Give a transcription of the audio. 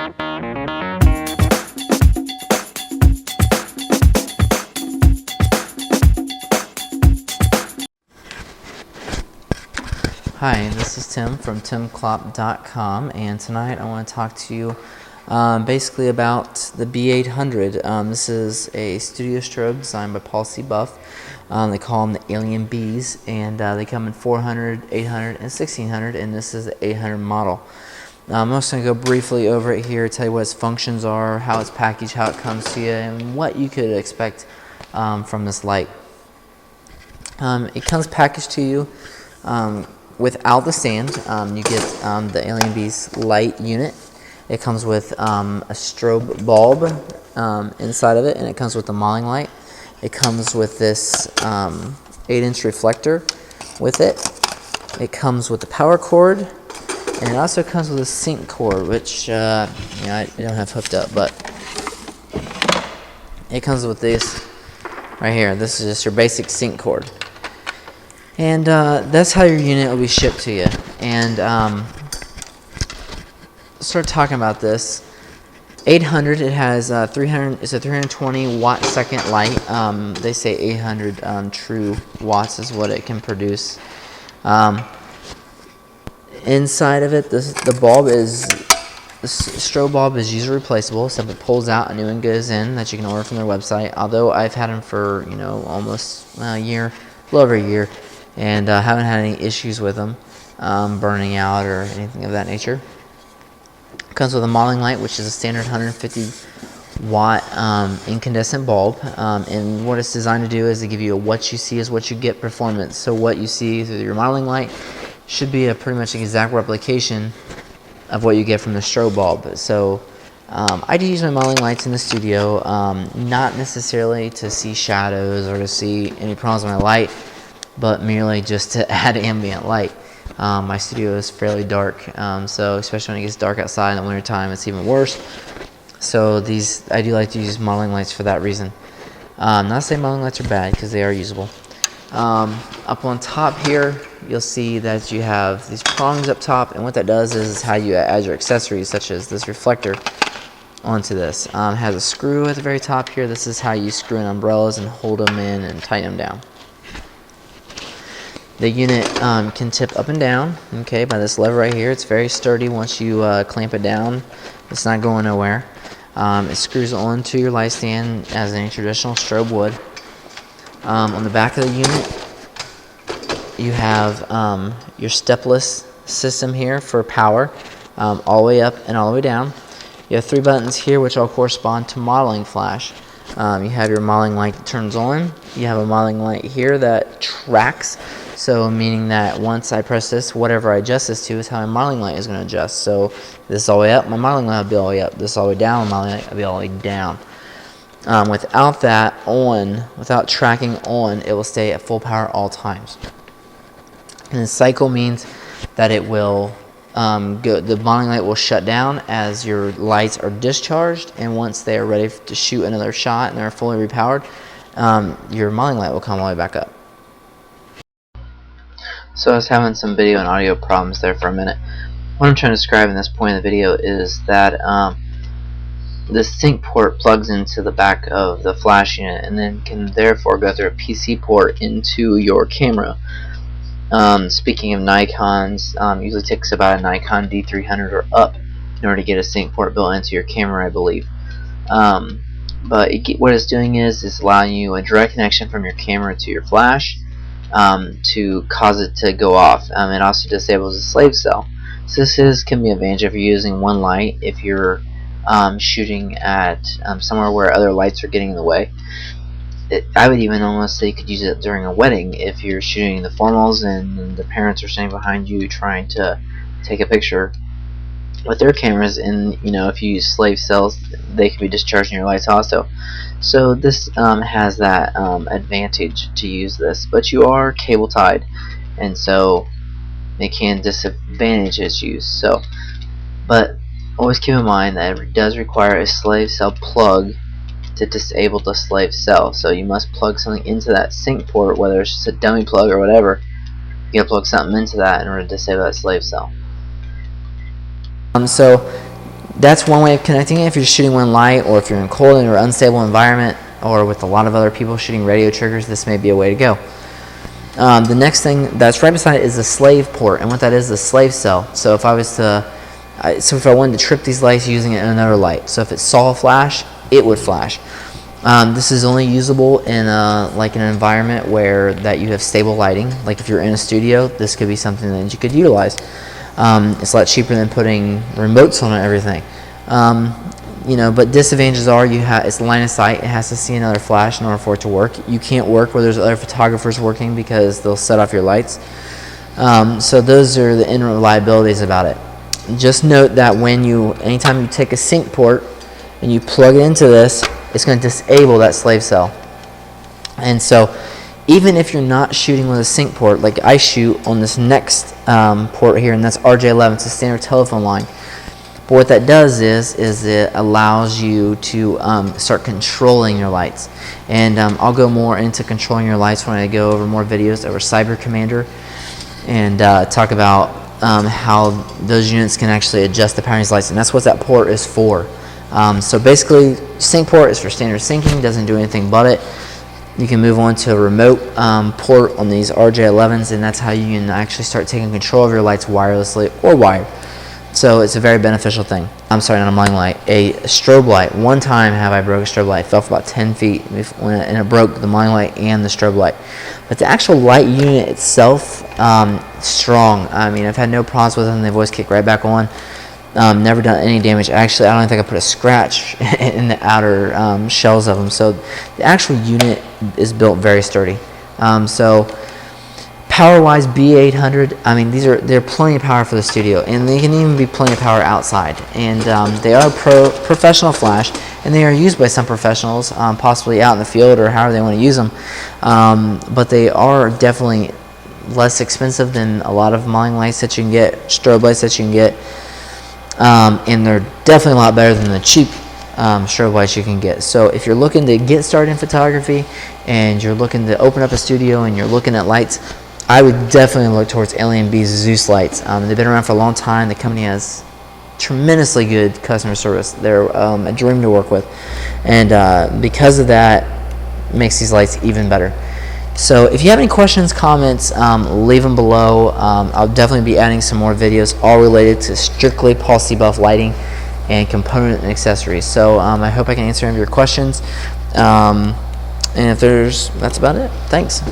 Hi, this is Tim from timclop.com, and tonight I want to talk to you basically about the B800. This is a studio strobe designed by Paul C. Buff. They call them the Aleinbees, and they come in 400, 800, and 1600, and this is the 800 model. I'm also going to go briefly over it here, tell you what its functions are, how it's packaged, how it comes to you, and what you could expect from this light. It comes packaged to you without the stand. You get the Aleinbee's light unit. It comes with a strobe bulb inside of it, and it comes with the modeling light. It comes with this 8-inch reflector with it. It comes with the power cord, and it also comes with a sync cord, which I don't have hooked up, but it comes with this right here. This is just your basic sync cord. And that's how your unit will be shipped to you. And start talking about this. 800, it has 300. It's a 320 watt second light. They say 800 true watts is what it can produce. Inside of it, the bulb is the strobe bulb is user replaceable. So if it pulls out, a new one goes in that you can order from their website. Although I've had them for almost a year, a little over a year. And haven't had any issues with them burning out or anything of that nature. It comes with a modeling light, which is a standard 150 watt incandescent bulb, and what it's designed to do is to give you a what you see is what you get performance. So what you see through your modeling light should be a pretty much exact replication of what you get from the strobe bulb. So I do use my modeling lights in the studio, not necessarily to see shadows or to see any problems with my light, but merely just to add ambient light. My studio is fairly dark, so especially when it gets dark outside in the winter time, it's even worse. So I do like to use modeling lights for that reason. Not saying modeling lights are bad, because they are usable. Up on top here, you'll see that you have these prongs up top, and what that does is how you add your accessories, such as this reflector, onto this. It has a screw at the very top here. This is how you screw in umbrellas and hold them in and tighten them down. The unit can tip up and down, okay, by this lever right here. It's very sturdy once you clamp it down. It's not going nowhere. It screws onto your light stand as any traditional strobe would. On the back of the unit, you have your stepless system here for power, all the way up and all the way down. You have 3 buttons here which all correspond to modeling flash. You have your modeling light that turns on. You have a modeling light here that tracks. So meaning that once I press this, whatever I adjust this to is how my modeling light is going to adjust. So this is all the way up, my modeling light will be all the way up. This is all the way down, my modeling light will be all the way down. Without that on, without tracking on, it will stay at full power all times. And the cycle means that it will the modeling light will shut down as your lights are discharged, and once they are ready to shoot another shot and they're fully repowered, your modeling light will come all the way back up. So I was having some video and audio problems there for a minute. What I'm trying to describe in this point of the video is that the sync port plugs into the back of the flash unit and then can therefore go through a PC port into your camera. Speaking of Nikons, usually takes about a Nikon D300 or up in order to get a sync port built into your camera, I believe. But what it's doing is allowing you a direct connection from your camera to your flash, to cause it to go off. It also disables the slave cell. So this can be an advantage if you're using one light, if you're shooting at somewhere where other lights are getting in the way. I would even almost say you could use it during a wedding if you're shooting the formals and the parents are standing behind you trying to take a picture with their cameras, and if you use slave cells, they can be discharging your lights also. So this has that advantage to use this, but you are cable tied, and so it can disadvantage its use. But always keep in mind that it does require a slave cell plug to disable the slave cell. So you must plug something into that sync port, whether it's just a dummy plug or whatever. You gotta plug something into that in order to disable that slave cell. So that's one way of connecting it. If you're shooting one light, or if you're in cold or unstable environment, or with a lot of other people shooting radio triggers, this may be a way to go. The next thing that's right beside it is the slave port, and what that is the slave cell. So if I was to, if I wanted to trip these lights using it in another light, so if it saw a flash, it would flash. This is only usable in like an environment where that you have stable lighting. Like if you're in a studio, this could be something that you could utilize. It's a lot cheaper than putting remotes on everything. You know, but disadvantages are it's line of sight. It has to see another flash in order for it to work. You can't work where there's other photographers working because they'll set off your lights. So those are the unreliabilities about it. Just note that anytime you take a sync port and you plug it into this, it's going to disable that slave cell. And so even if you're not shooting with a sync port, like I shoot on this next port here, and that's RJ11, it's a standard telephone line. But what that does is it allows you to start controlling your lights. And I'll go more into controlling your lights when I go over more videos over Cyber Commander, and talk about how those units can actually adjust the power of these lights, and that's what that port is for. So basically, sync port is for standard syncing, doesn't do anything but it. You can move on to a remote port on these RJ11s, and that's how you can actually start taking control of your lights wirelessly or wired. So it's a very beneficial thing. I'm sorry, not a line light, a strobe light. One time I broke a strobe light. It fell for about 10 feet and it broke the line light and the strobe light. But the actual light unit itself, strong. I mean, I've had no problems with them. They've always kicked right back on. Never done any damage. Actually, I don't think I put a scratch in the outer shells of them. So the actual unit is built very sturdy. So power-wise, B800. I mean, they're plenty of power for the studio, and they can even be plenty of power outside. And they are professional flash, and they are used by some professionals, possibly out in the field or however they want to use them. But they are definitely less expensive than a lot of modeling lights that you can get, strobe lights that you can get. And they're definitely a lot better than the cheap strobe lights you can get. So if you're looking to get started in photography and you're looking to open up a studio and you're looking at lights, I would definitely look towards Aleinbee's Zeus lights. They've been around for a long time. The company has tremendously good customer service. They're a dream to work with, and because of that, makes these lights even better. So if you have any questions, comments, leave them below. I'll definitely be adding some more videos all related to strictly policy buff lighting and component and accessories. So I hope I can answer any of your questions. And if that's about it. Thanks.